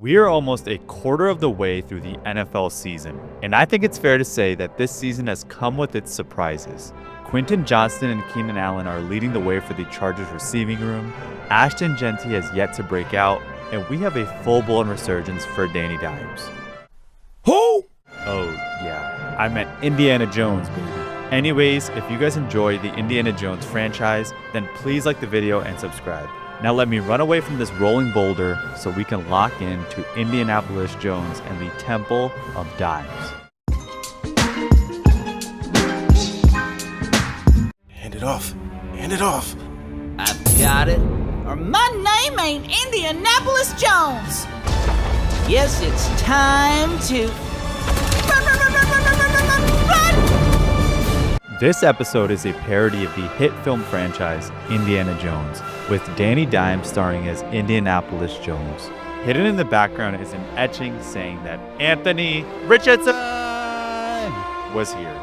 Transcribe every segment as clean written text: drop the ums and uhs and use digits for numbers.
We are almost a quarter of the way through the NFL season, and I think it's fair to say that this season has come with its surprises. Quentin Johnston and Keenan Allen are leading the way for the Chargers receiving room, Ashton Jeanty has yet to break out, and we have a full-blown resurgence for Danny Dimes. Who? Oh, yeah, I meant Indiana Jones, baby. Anyways, if you guys enjoy the Indiana Jones franchise, then please like the video and subscribe. Now let me run away from this rolling boulder so we can lock in to Indianapolis Jones and the Temple of Dimes. Hand it off. Hand it off. I've got it. Or my name ain't Indianapolis Jones. Yes, it's time to run! This episode is a parody of the hit film franchise Indiana Jones, with Danny Dimes starring as Indianapolis Jones. Hidden in the background is an etching saying that Anthony Richardson was here.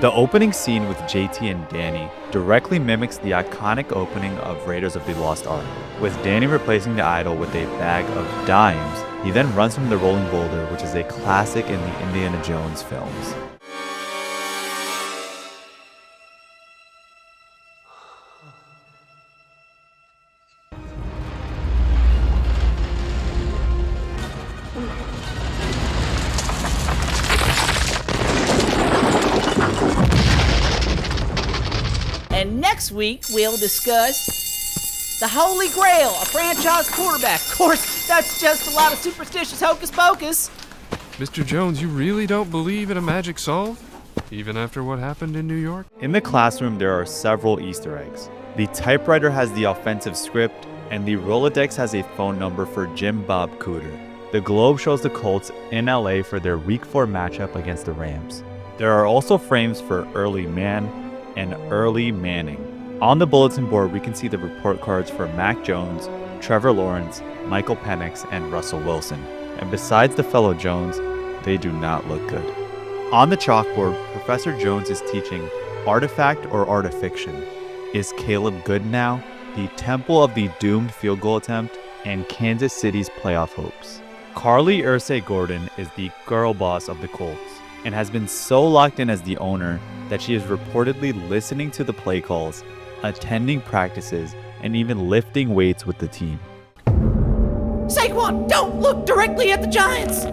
The opening scene with JT and Danny directly mimics the iconic opening of Raiders of the Lost Ark, with Danny replacing the idol with a bag of dimes. He then runs from the rolling boulder, which is a classic in the Indiana Jones films. And next week, we'll discuss the Holy Grail, a franchise quarterback. Of course, that's just a lot of superstitious hocus pocus. Mr. Jones, you really don't believe in a magic solve? Even after what happened in New York? In the classroom, there are several Easter eggs. The typewriter has the offensive script, and the Rolodex has a phone number for Jim Bob Cooter. The Globe shows the Colts in LA for their Week 4 matchup against the Rams. There are also frames for Early Man and Early Manning. On the bulletin board, we can see the report cards for Mac Jones, Trevor Lawrence, Michael Penix, and Russell Wilson. And besides the fellow Jones, they do not look good. On the chalkboard, Professor Jones is teaching Artifact or Artifiction, Is Caleb Good Now?, The Temple of the Doomed Field Goal Attempt, and Kansas City's Playoff Hopes. Carlie Irsay-Gordon is the girl boss of the Colts, and has been so locked in as the owner that she is reportedly listening to the play calls, attending practices, and even lifting weights with the team. Saquon, don't look directly at the Giants!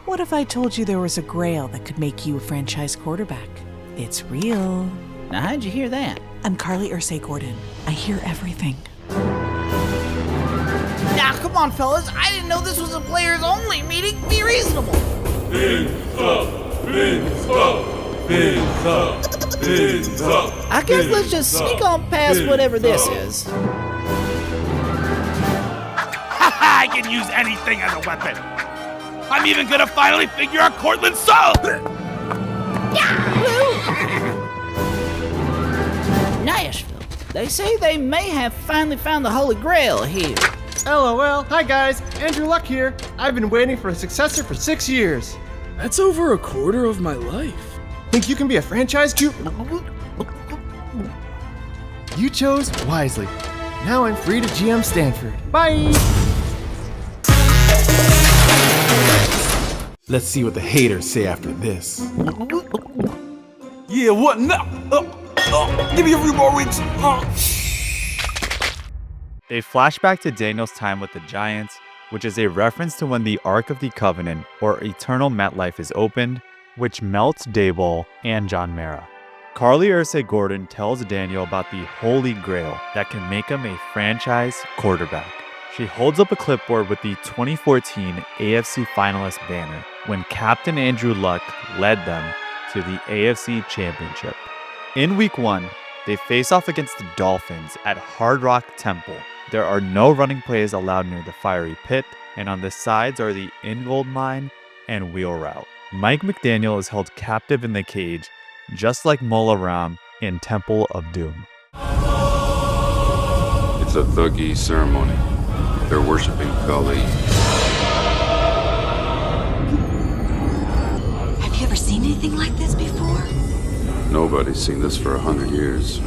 What if I told you there was a grail that could make you a franchise quarterback? It's real. Now, how'd you hear that? I'm Carlie Irsay-Gordon. I hear everything. Now, come on, fellas. I didn't know this was a players-only meeting. Be reasonable. I guess let's just sneak on past whatever this is. I can use anything as a weapon. I'm even gonna finally figure out Cortland's soul. Nashville. They say they may have finally found the Holy Grail here. LOL. Hi guys, Andrew Luck here. I've been waiting for a successor for 6 years. That's over a quarter of my life. Think you can be a franchise You chose wisely. Now I'm free to GM Stanford. Bye! Let's see what the haters say after this. Yeah, what now? Give me a few more weeks. They flash back to Daniel's time with the Giants, which is a reference to when the Ark of the Covenant, or Eternal MetLife, is opened, which melts Daboll and John Mara. Carlie Irsay-Gordon tells Daniel about the Holy Grail that can make him a franchise quarterback. She holds up a clipboard with the 2014 AFC finalist banner when Captain Andrew Luck led them to the AFC Championship. In Week 1, they face off against the Dolphins at Hard Rock Temple. There are no running plays allowed near the fiery pit, and on the sides are the Ingold Mine and Wheel Route. Mike McDaniel is held captive in the cage, just like Mola Ram in Temple of Doom. It's a Thuggee ceremony. They're worshiping Carlie. Have you ever seen anything like this before? Nobody's seen this for 100 years.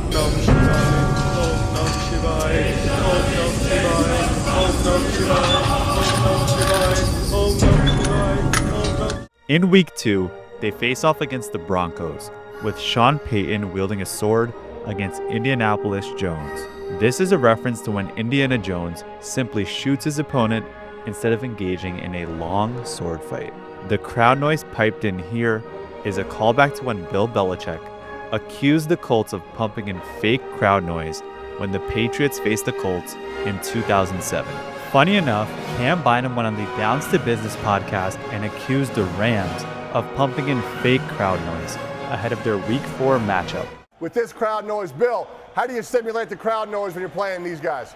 In week 2, they face off against the Broncos, with Sean Payton wielding a sword against Indianapolis Jones. This is a reference to when Indiana Jones simply shoots his opponent instead of engaging in a long sword fight. The crowd noise piped in here is a callback to when Bill Belichick accused the Colts of pumping in fake crowd noise when the Patriots faced the Colts in 2007. Funny enough, Cam Bynum went on the Downs to Business podcast and accused the Rams of pumping in fake crowd noise ahead of their Week 4 matchup. With this crowd noise, Bill, how do you simulate the crowd noise when you're playing these guys?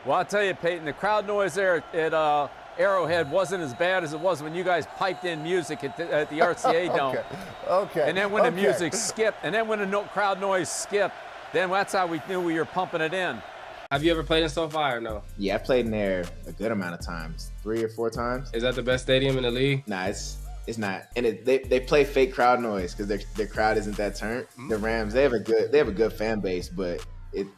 Well, I'll tell you, Peyton, the crowd noise there at Arrowhead wasn't as bad as it was when you guys piped in music at the RCA Dome. Okay. And then when the music skipped, and then when the crowd noise skipped, then that's how we knew we were pumping it in. Have you ever played in SoFi or no? Yeah, I've played in there a good amount of times, 3 or 4 times. Is that the best stadium in the league? Nah, it's not. And they play fake crowd noise because their crowd isn't that turned. The Rams, they have a good fan base, but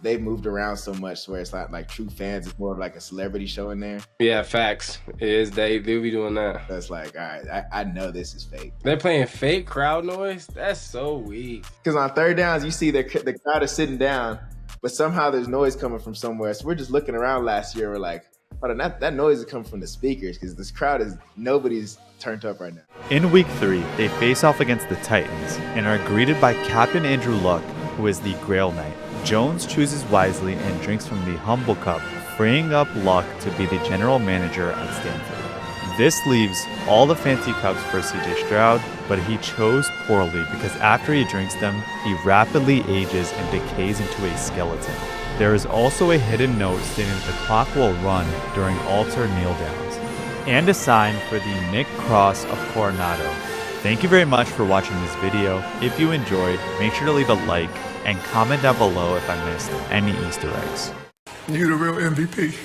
they've moved around so much where it's not like true fans. It's more of like a celebrity show in there. Yeah, facts. It is. They do be doing that. That's like, all right, I know this is fake. They're playing fake crowd noise? That's so weak. Because on third downs, you see the crowd is sitting down, but somehow there's noise coming from somewhere. So we're just looking around last year. We're like, oh, that noise is coming from the speakers because this crowd nobody's turned up right now. In week 3, they face off against the Titans and are greeted by Captain Andrew Luck, who is the Grail Knight. Jones chooses wisely and drinks from the humble cup, freeing up Luck to be the general manager at Stanford. This leaves all the fancy cups for CJ Stroud, but he chose poorly because after he drinks them, he rapidly ages and decays into a skeleton. There is also a hidden note stating that the clock will run during altar kneel downs, and a sign for the Nick Cross of Coronado. Thank you very much for watching this video. If you enjoyed, make sure to leave a like and comment down below if I missed any Easter eggs. You the real MVP.